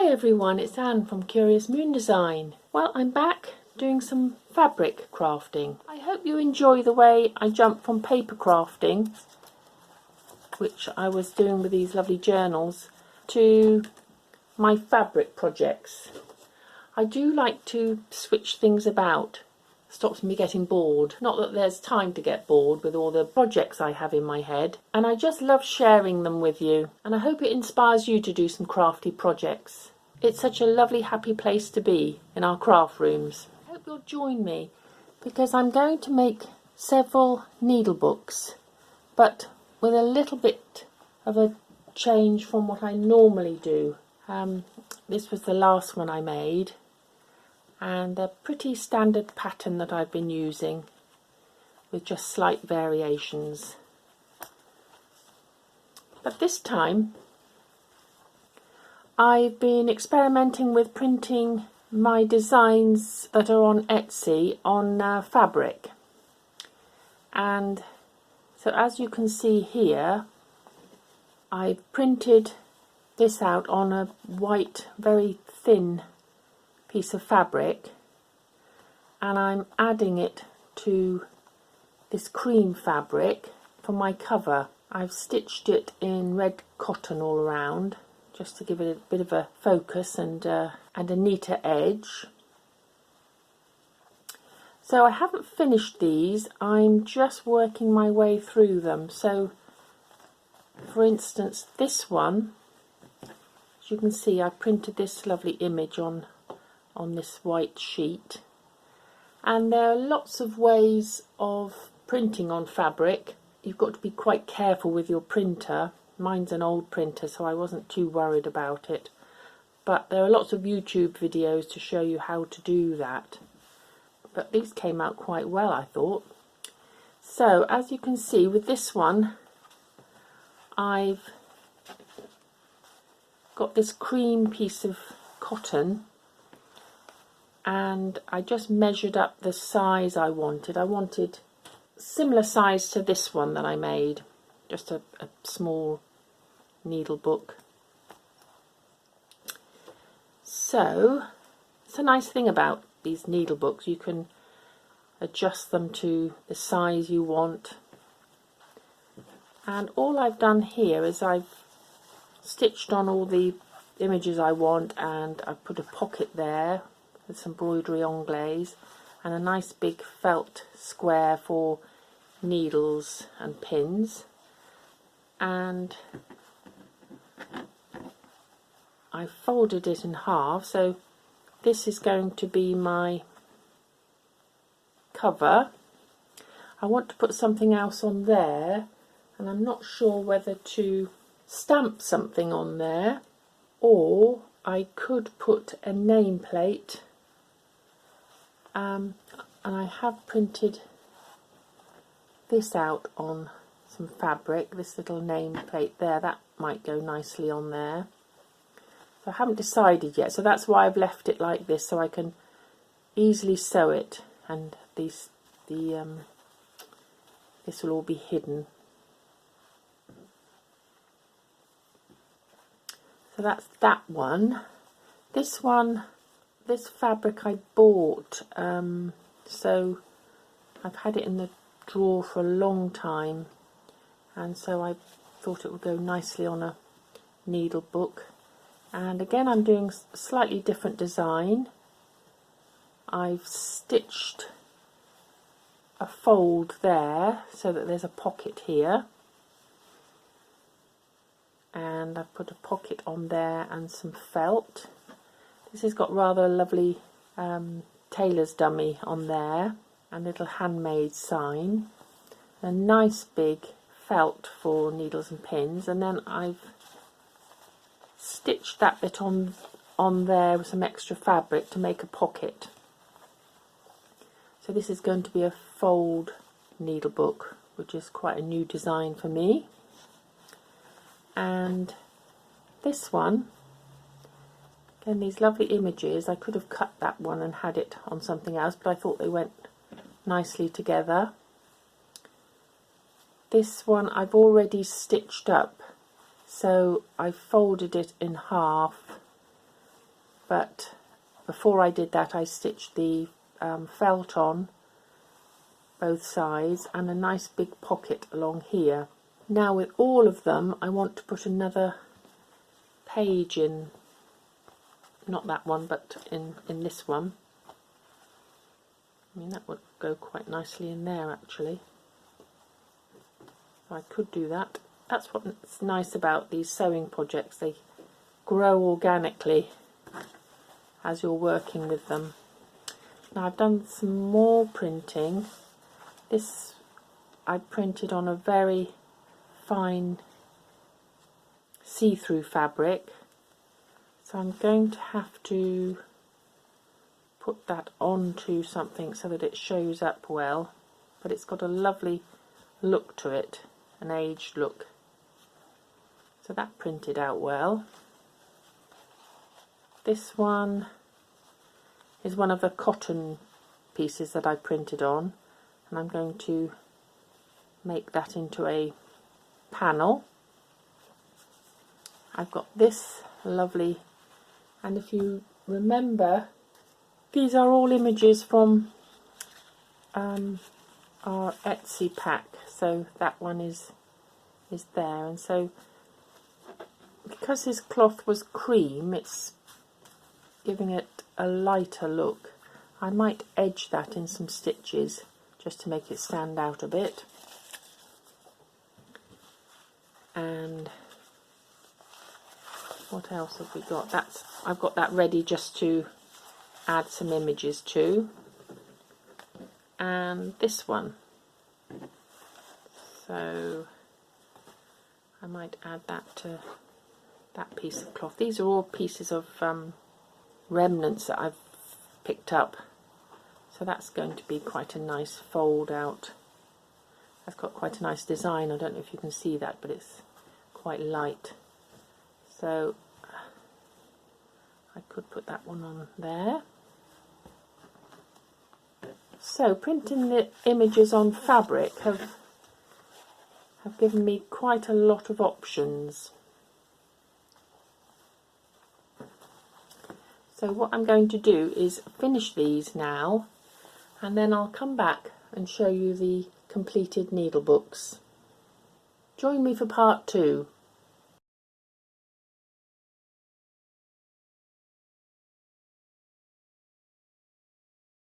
Hi everyone, it's Anne from Curious Moon Design. Well, I'm back doing some fabric crafting. I hope you enjoy the way I jump from paper crafting, which I was doing with these lovely journals, to my fabric projects. I do like to switch things about. Stops me getting bored. Not that there's time to get bored with all the projects I have in my head, and I just love sharing them with you, and I hope it inspires you to do some crafty projects. It's such a lovely, happy place to be in our craft rooms. I hope you'll join me, because I'm going to make several needle books, but with a little bit of a change from what I normally do. This was the last one I made, and a pretty standard pattern that I've been using with just slight variations. But this time I've been experimenting with printing my designs that are on Etsy on fabric, and so as you can see here, I've printed this out on a white, very thin piece of fabric, and I'm adding it to this cream fabric for my cover. I've stitched it in red cotton all around just to give it a bit of a focus and a neater edge. So I haven't finished these, I'm just working my way through them. So for instance, this one, as you can see, I printed this lovely image on this white sheet, and there are lots of ways of printing on fabric. You've got to be quite careful with your printer. Mine's an old printer, so I wasn't too worried about it, but there are lots of YouTube videos to show you how to do that. But these came out quite well, I thought. So as you can see with this one, I've got this cream piece of cotton, and I just measured up the size I wanted. I wanted similar size to this one that I made, just a small needle book. So it's a nice thing about these needle books, you can adjust them to the size you want. And all I've done here is I've stitched on all the images I want, and I've put a pocket there with some embroidery anglaise and a nice big felt square for needles and pins, and I folded it in half, so this is going to be my cover. I want to put something else on there, and I'm not sure whether to stamp something on there, or I could put a nameplate. And I have printed this out on some fabric, this little nameplate there, that might go nicely on there. So I haven't decided yet, so that's why I've left it like this, so I can easily sew it, and this will all be hidden. So that's that one. This fabric I bought, so I've had it in the drawer for a long time, and so I thought it would go nicely on a needle book. And again, I'm doing a slightly different design. I've stitched a fold there so that there's a pocket here, and I've put a pocket on there and some felt. This has got rather a lovely tailor's dummy on there, and a little handmade sign, a nice big felt for needles and pins, and then I've stitched that bit on there with some extra fabric to make a pocket. So this is going to be a fold needle book, which is quite a new design for me. And this one, again, these lovely images, I could have cut that one and had it on something else, but I thought they went nicely together. This one I've already stitched up, so I folded it in half but before I did that I stitched the felt on both sides and a nice big pocket along here. Now with all of them I want to put another page in, not that one but in this one. I mean, that would go quite nicely in there actually. I could do that. That's what's nice about these sewing projects, they grow organically as you're working with them. Now I've done some more printing. This I printed on a very fine see-through fabric, so I'm going to have to put that onto something so that it shows up well, but it's got a lovely look to it, an aged look, so that printed out well. This one is one of the cotton pieces that I printed on, and I'm going to make that into a panel. I've got this lovely, and if you remember, these are all images from our Etsy pack, so that one is there. And so because this cloth was cream, it's giving it a lighter look. I might edge that in some stitches just to make it stand out a bit. And what else have we got? I've got that ready just to add some images to. And this one, so I might add that to that piece of cloth. These are all pieces of remnants that I've picked up, so that's going to be quite a nice fold out. That's got quite a nice design. I don't know if you can see that, but it's quite light, so I could put that one on there. So printing the images on fabric have given me quite a lot of options. So what I'm going to do is finish these now, and then I'll come back and show you the completed needle books. Join me for part 2.